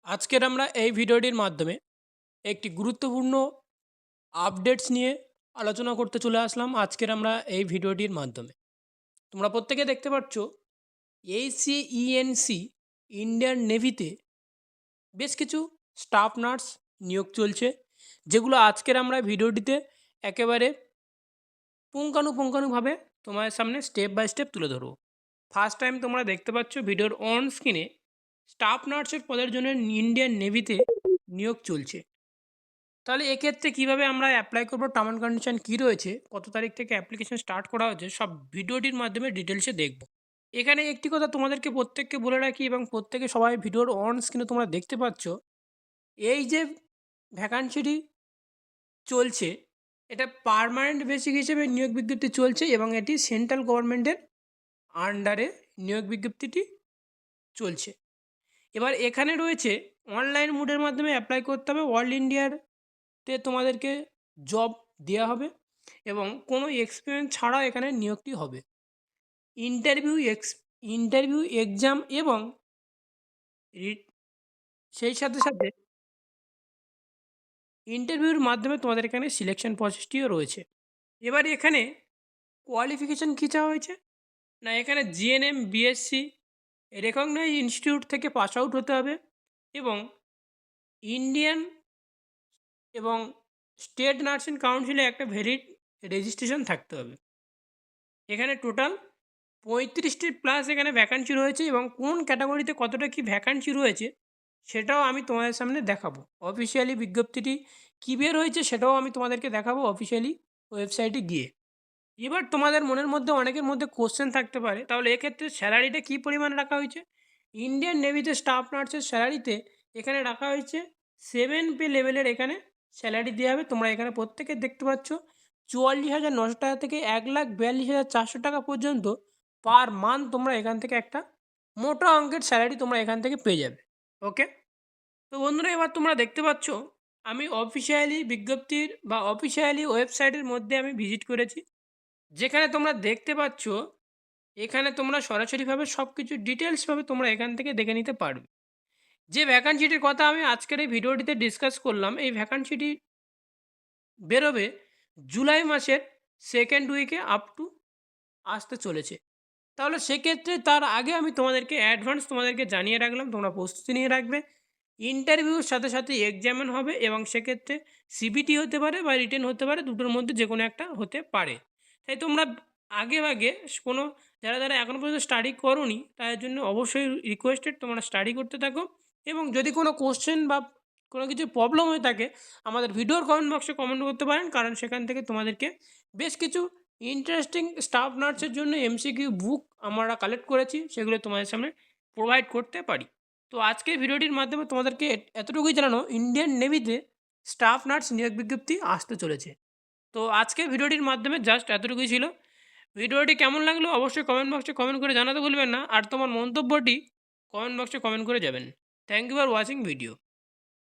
আজকের আমরা এই ভিডিওটির মাধ্যমে একটি গুরুত্বপূর্ণ আপডেটস নিয়ে আলোচনা করতে চলে আসলাম আজকের আমরা এই ভিডিওটির মাধ্যমে। তোমরা প্রত্যেকে দেখতে পাচ্ছ ACENC ইন্ডিয়ান নেভিতে বেশ কিছু স্টাফ নার্স নিয়োগ চলছে, যেগুলো আজকের আমরা ভিডিওটিতে একেবারে পুঙ্খানুপুঙ্খানুভাবে তোমার সামনে স্টেপ বাই স্টেপ তুলে ধরবো। ফার্স্ট টাইম তোমরা দেখতে পাচ্ছ ভিডিওর অন স্ক্রিনে স্টাফ নার্সের পদের জন্য ইন্ডিয়ান নেভিতে নিয়োগ চলছে। তাহলে এক্ষেত্রে কীভাবে আমরা অ্যাপ্লাই করবো, টার্ম অ্যান্ড কন্ডিশন কী রয়েছে, কত তারিখ থেকে অ্যাপ্লিকেশন স্টার্ট করা হচ্ছে, সব ভিডিওটির মাধ্যমে ডিটেলসে দেখব। এখানে একটি কথা তোমাদেরকে প্রত্যেককে বলে রাখি এবং প্রত্যেকে সবাই ভিডিওর অন স্ক্রিনে তোমরা দেখতে পাচ্ছ, এই যে ভ্যাকান্সিটি চলছে এটা পার্মানেন্ট বেসিক হিসেবে নিয়োগ বিজ্ঞপ্তি চলছে এবং এটি সেন্ট্রাল গভর্নমেন্টের আন্ডারে নিয়োগ বিজ্ঞপ্তিটি চলছে। এবার এখানে রয়েছে অনলাইন মোডের মাধ্যমে অ্যাপ্লাই করতে হবে, অল ইন্ডিয়াতে তোমাদেরকে জব দেওয়া হবে এবং কোনো এক্সপিরিয়েন্স ছাড়া এখানে নিয়োগটি হবে। ইন্টারভিউ এক্সাম এবং সেই সাথে সাথে ইন্টারভিউর মাধ্যমে তোমাদের এখানে সিলেকশন প্রসেসটিও রয়েছে। এবার এখানে কোয়ালিফিকেশান কী চাওয়া হয়েছে না, এখানে জিএনএম বিএসসি রেকগনাইজ ইনস্টিটিউট থেকে পাস আউট হতে হবে এবং ইন্ডিয়ান এবং স্টেট নার্সিং কাউন্সিলে একটা ভ্যালিড রেজিস্ট্রেশন থাকতে হবে। এখানে টোটাল 35টি প্লাস এখানে ভ্যাকান্সি রয়েছে এবং কোন ক্যাটাগরিতে কতটা কি ভ্যাকান্সি রয়েছে সেটাও আমি তোমাদের সামনে দেখাবো। অফিসিয়ালি বিজ্ঞপ্তিটি কী বের হয়েছে সেটাও আমি তোমাদেরকে দেখাবো অফিসিয়ালি ওয়েবসাইটে গিয়ে। এবার তোমাদের মনের মধ্যে অনেকের মধ্যে কোশ্চেন থাকতে পারে, তাহলে এক্ষেত্রে স্যালারিটা কী পরিমাণে রাখা হয়েছে। ইন্ডিয়ান নেভিতে স্টাফ নার্সের স্যালারিতে এখানে রাখা হয়েছে 7 পে লেভেলের এখানে স্যালারি দেওয়া হবে। তোমরা এখানে প্রত্যেকে দেখতে পাচ্ছ 44,900 টাকা থেকে 1,42,400 টাকা পর্যন্ত পার মান্থ তোমরা এখান থেকে একটা মোটা অঙ্কের স্যালারি তোমরা এখান থেকে পেয়ে যাবে। ওকে, তো বন্ধুরা এবার তোমরা দেখতে পাচ্ছ আমি অফিসিয়ালি বিজ্ঞপ্তির বা অফিসিয়ালি ওয়েবসাইটের মধ্যে আমি ভিজিট করেছি, যেখানে তোমরা দেখতে পাচ্ছ এখানে তোমরা সরাসরিভাবে সব কিছু ডিটেলসভাবে তোমরা এখান থেকে দেখে নিতে পারবে। যে ভ্যাকান্সিটির কথা আমি আজকের এই ভিডিওটিতে ডিসকাস করলাম, এই ভ্যাকান্সিটি বেরোবে জুলাই মাসের সেকেন্ড উইকে আপ টু আসতে চলেছে। তাহলে সেক্ষেত্রে তার আগে আমি তোমাদেরকে অ্যাডভান্স তোমাদেরকে জানিয়ে রাখলাম, তোমরা প্রস্তুতি নিয়ে রাখবে। ইন্টারভিউর সাথে সাথে এক্সামিন হবে এবং সেক্ষেত্রে সিবিটি হতে পারে বা রিটেন হতে পারে, দুটোর মধ্যে যে কোনো একটা হতে পারে। তাই তোমরা আগে কোনো যারা এখনও পর্যন্ত স্টাডি করোনি তাদের জন্য অবশ্যই রিকোয়েস্টেড তোমরা স্টাডি করতে থাকো এবং যদি কোনো কোশ্চেন বা কোনো কিছু প্রবলেম হয়ে থাকে আমাদের ভিডিওর কমেন্ট বক্সে কমেন্ট করতে পারেন, কারণ সেখান থেকে তোমাদেরকে বেশ কিছু ইন্টারেস্টিং স্টাফ নার্সের জন্য এমসিকিউ বুক আমরা কালেক্ট করেছি, সেগুলো তোমাদের সামনে প্রোভাইড করতে পারি। তো আজকের ভিডিওটির মাধ্যমে তোমাদেরকে এতটুকুই জানানো, ইন্ডিয়ান নেভিতে স্টাফ নার্স নিয়োগ বিজ্ঞপ্তি আসতে চলেছে। তো আজকের ভিডিওটির মাধ্যমে জাস্ট এতটুকুই ছিল। ভিডিওটি কেমন লাগলো অবশ্যই কমেন্ট বক্সে কমেন্ট করে জানাতে ভুলবেন না, আর তোমার মন্তব্যটি কমেন্ট বক্সে কমেন্ট করে যাবেন। Thank you for watching video.